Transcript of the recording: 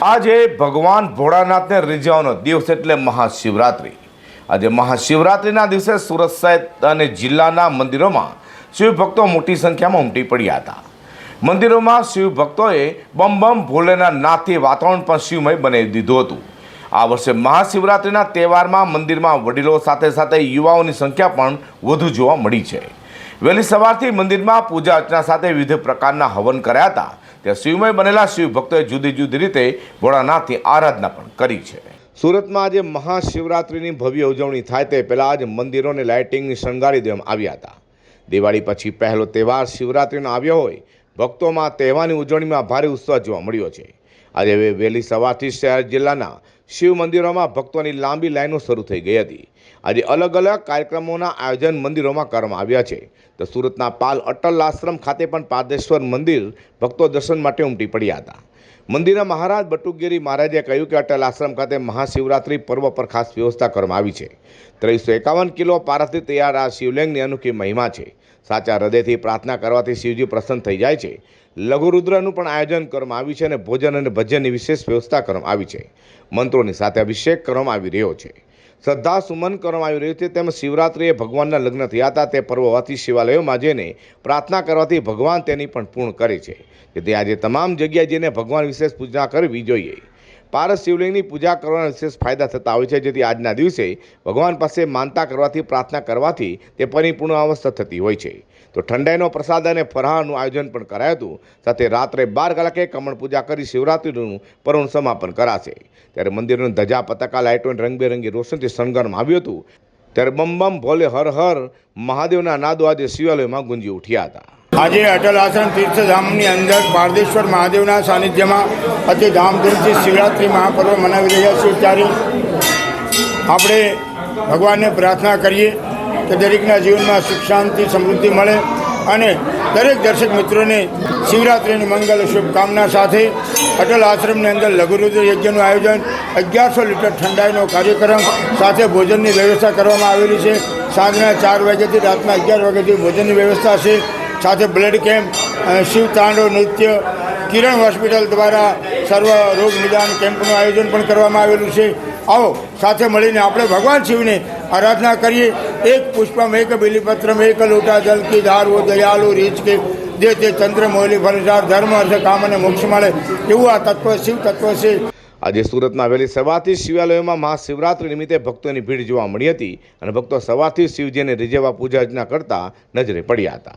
આજે ભગવાન ભોળાનાથને રીઝવવાનો દિવસ એટલે મહાશિવરાત્રિ। આજે મહાશિવરાત્રિના દિવસે સુરત સહિત અને જિલ્લાના મંદિરોમાં શિવ ભક્તો મોટી સંખ્યામાં ઉમટી પડ્યા હતા। મંદિરોમાં શિવ ભક્તોએ બમ બમ ભોલેના નાથથી વાતાવરણ પણ શિવમય બનાવી દીધું હતું। આ વર્ષે મહાશિવરાત્રિના તહેવારમાં મંદિરમાં વડીલો સાથે સાથે યુવાઓની સંખ્યા પણ વધુ જોવા મળી છે। વહેલી સવારથી મંદિરમાં પૂજા અર્ચના સાથે વિવિધ પ્રકારના હવન કર્યા હતા। ત્યાં શિવમય બનેલા શિવ ભક્તોએ જુદી જુદી રીતે ભોળાનાથની આરાધના પણ કરી છે। સુરતમાં આજે મહાશિવરાત્રિની ભવ્ય ઉજવણી થાય તે પહેલાં જ મંદિરોને લાઇટિંગની શણગારી દેવામાં આવ્યા હતા। દિવાળી પછી પહેલો તહેવાર શિવરાત્રિનો આવ્યો હોય ભક્તોમાં તહેવારની ઉજવણીમાં ભારે ઉત્સાહ જોવા મળ્યો છે। આજે વહેલી સવારથી શહેર જિલ્લાના શિવ મંદિરોમાં ભક્તોની લાંબી લાઈનો શરૂ થઈ ગઈ હતી। આજે અલગ અલગ કાર્યક્રમોના આયોજન મંદિરોમાં કરવામાં આવ્યા છે। તો સુરતના પાલ અટલ આશ્રમ ખાતે પણ પાદેશ્વર મંદિર ભક્તો દર્શન માટે ઉમટી પડ્યા હતા। મંદિરના મહારાજ બટુકગીરી મહારાજે કહ્યું કે અટલ આશ્રમ ખાતે મહાશિવરાત્રિ પર્વ પર ખાસ વ્યવસ્થા કરવામાં આવી છે। 351 કિલો પારાથી તૈયાર આ શિવલિંગની અનોખી મહિમા છે। સાચા હૃદયથી પ્રાર્થના કરવાથી શિવજી પ્રસન્ન થઈ જાય છે। લઘુરુદ્રનું પણ આયોજન કરવામાં આવ્યું છે અને ભોજન અને ભજનની વિશેષ વ્યવસ્થા કરવામાં આવી છે। મંત્રોની સાથે અભિષેક કરવામાં આવી રહ્યો છે। શ્રદ્ધા સુમન કરવામાં આવી રહ્યું છે। તેમજ શિવરાત્રિએ ભગવાનના લગ્ન થયા હતા તે પર્વ હોવાથી શિવાલયોમાં જઈને પ્રાર્થના કરવાથી ભગવાન તેની પણ પૂર્ણ કરે છે। જેથી આજે તમામ જગ્યાએ જઈને ભગવાન વિશેષ પૂજા કરવી જોઈએ। પારસ શિવલિંગની પૂજા કરવાના વિશેષ ફાયદા થતા હોય છે। જેથી આજના દિવસે ભગવાન પાસે માનતા કરવાથી પ્રાર્થના કરવાથી તે પરિપૂર્ણ અવસ્થા થતી હોય છે। તો ઠંડાઈનો પ્રસાદ અને ફરાળનું આયોજન પણ કરાયું હતું। સાથે રાત્રે 12 કલાકે કમળ પૂજા કરી શિવરાત્રિનું પર્વનું સમાપન કરાશે। ત્યારે મંદિરોની ધજા પતાકા લાઇટો અને રંગબેરંગી રોશનથી શણગારવામાં આવ્યું હતું। ત્યારે બમ બમ ભોલે હર હર મહાદેવના નાદો આજે શિવાલયોમાં ગુંજી ઉઠ્યા હતા। આજે અટલ આશ્રમ તીર્થધામની અંદર પારદેશ્વર મહાદેવના સાનિધ્યમાં અતિ ધામધૂમથી શિવરાત્રિ મહાપર્વ મનાવી રહ્યા છીએ। ત્યારે આપણે ભગવાનને પ્રાર્થના કરીએ કે દરેકના જીવનમાં સુખ શાંતિ સમૃદ્ધિ મળે અને દરેક દર્શક મિત્રોને શિવરાત્રિની મંગલ શુભકામના સાથે અટલ આશ્રમની અંદર લઘુરુદ્ર યજ્ઞનું આયોજન 1100 લીટર ઠંડાઈનો કાર્યક્રમ સાથે ભોજનની વ્યવસ્થા કરવામાં આવેલી છે। સાંજના 4 વાગ્યાથી રાતના 11 વાગ્યાથી ભોજનની વ્યવસ્થા છે। સાથે બ્લડ કેમ્પ, શિવ તાંડવ નૃત્ય, કિરણ હોસ્પિટલ દ્વારા સર્વ રોગ નિદાન કેમ્પનું આયોજન પણ કરવામાં આવેલું છે। આવો સાથે મળીને આપણે ભગવાન શિવને આરાધના કરીએ। એક પુષ્પમ એક બિલીપત્રમ એક લોટા જલ કી ધાર વો દયાલુ રીચ કે જે તે ચંદ્ર મૌલી ફલસાર ધર્મ અર્થ કામ અને મોક્ષ મળે એવું આ તત્વ શિવ તત્વ છે। આજે સુરતમાં વહેલી સવારથી શિવાલયોમાં મહાશિવરાત્રિ નિમિત્તે ભક્તોની ભીડ જોવા મળી હતી અને ભક્તો સવારથી શિવજીને રીઝવવા પૂજા અર્ચના કરતા નજરે પડ્યા હતા।